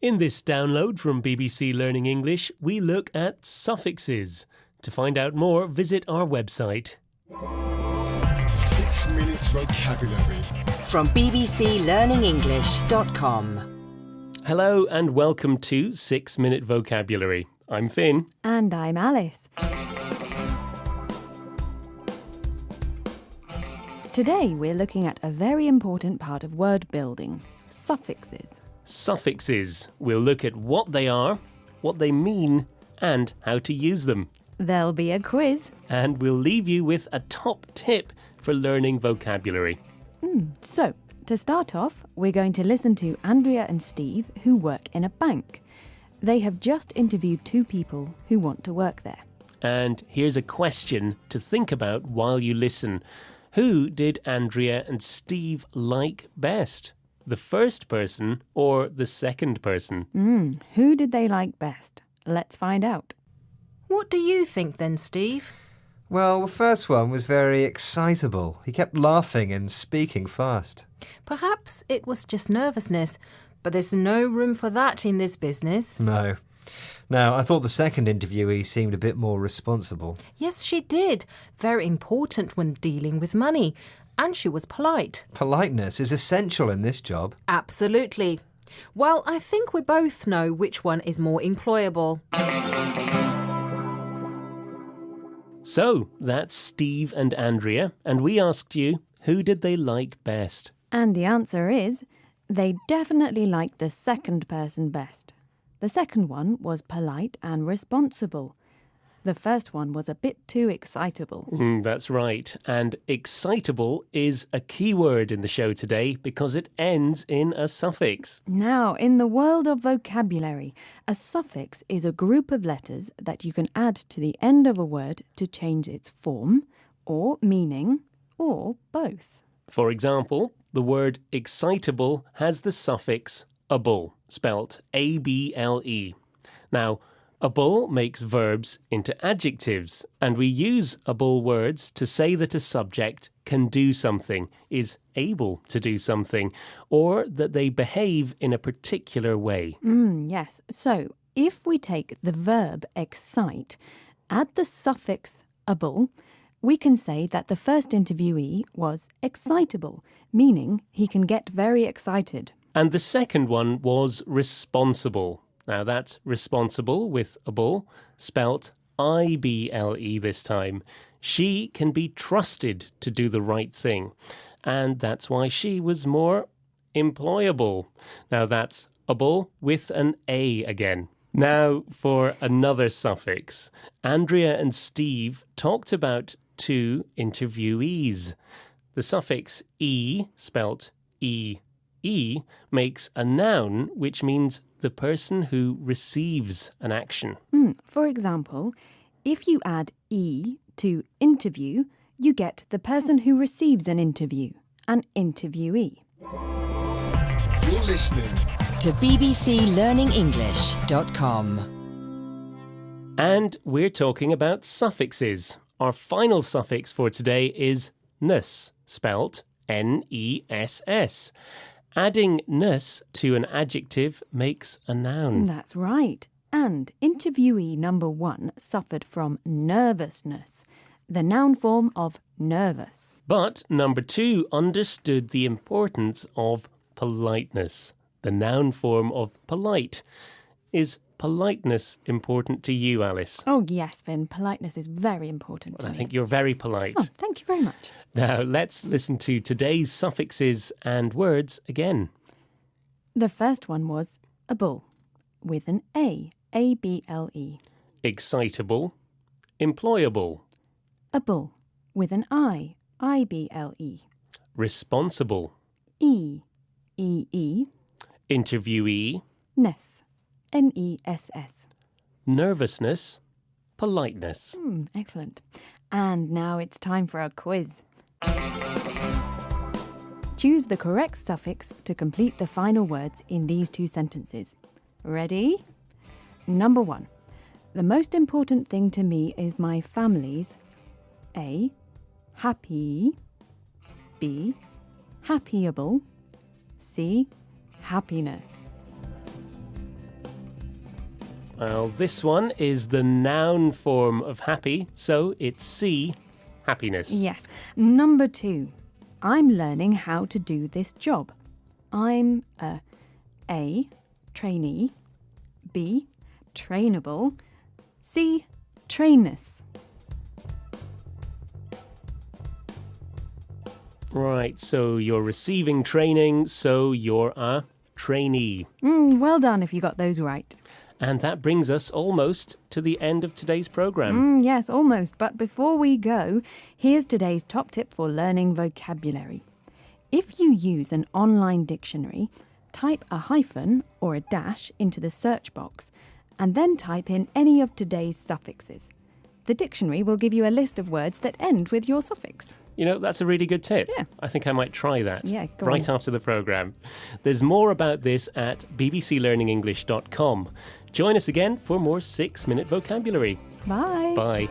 In this download from BBC Learning English, we look at suffixes. To find out more, visit our website. 6 minutes vocabulary. From bbclearningenglish.com. Hello and welcome to 6 Minute Vocabulary. I'm Finn. And I'm Alice. Today we're looking at a very important part of word building, suffixes. Suffixes. We'll look at what they are, what they mean, and how to use them. There'll be a quiz. And we'll leave you with a top tip for learning vocabulary. So, to start off, we're going to listen to Andrea and Steve, who work in a bank. They have just interviewed 2 people who want to work there. And here's a question to think about while you listen. Who did Andrea and Steve like best? The first person or the second person? Who did they like best? Let's find out. What do you think then, Steve? Well, the first one was very excitable. He kept laughing and speaking fast. Perhaps it was just nervousness, but there's no room for that in this business. No. Now, I thought the second interviewee seemed a bit more responsible. Yes, she did. Very important when dealing with money. And she was polite. Politeness is essential in this job. Absolutely. Well, I think we both know which one is more employable. So, that's Steve and Andrea, and we asked you, who did they like best? And the answer is, they definitely liked the second person best. The second one was polite and responsible. The first one was a bit too excitable. That's right. And excitable is a key word in the show today because it ends in a suffix. Now, in the world of vocabulary, a suffix is a group of letters that you can add to the end of a word to change its form, or meaning, or both. For example, the word excitable has the suffix able, spelt A-B-L-E. Now, able makes verbs into adjectives, and we use able words to say that a subject can do something, is able to do something, or that they behave in a particular way. Yes. So, if we take the verb excite, add the suffix able, we can say that the first interviewee was excitable, meaning he can get very excited. And the second one was responsible. Now that's responsible with able, spelt I-B-L-E this time. She can be trusted to do the right thing, and that's why she was more employable. Now that's able with an A again. Now for another suffix. Andrea and Steve talked about 2 interviewees. The suffix E, spelt E-E, makes a noun which means the person who receives an action. For example, if you add E to interview, you get the person who receives an interview, an interviewee. You're listening To bbclearningenglish.com. And we're talking about suffixes. Our final suffix for today is ness, spelt N-E-S-S. Adding ness to an adjective makes a noun. That's right. And interviewee number 1 suffered from nervousness, the noun form of nervous. But number 2 understood the importance of politeness, the noun form of polite. Is politeness important to you, Alice? Oh, yes, Finn. Politeness is very important to I me. think you're very polite. Oh, thank you very much. Now, let's listen to today's suffixes and words again. The first one was able, with an A, A-B-L-E. Excitable, employable, Able, with an I, I-B-L-E. responsible, E, E-E. interviewee, Ness, N-E-S-S. nervousness, politeness. Excellent. And now it's time for a quiz. Choose the correct suffix to complete the final words in these 2 sentences. Ready? Number 1. The most important thing to me is my family's A. Happy. B. Happyable. C. Happiness. Well, this one is the noun form of happy, so it's C, happiness. Yes. Number 2. I'm learning how to do this job. I'm A, trainee, B, trainable, C, trainers. Right, so you're receiving training, so you're a trainee. Well done if you got those right. And that brings us almost to the end of today's programme. Yes, almost. But before we go, here's today's top tip for learning vocabulary. If you use an online dictionary, type a hyphen or a dash into the search box and then type in any of today's suffixes. The dictionary will give you a list of words that end with your suffix. You know, that's a really good tip. Yeah. I think I might try that Yeah, go right on. after the programme. There's more about this at bbclearningenglish.com. Join us again for more 6-minute vocabulary. Bye. Bye.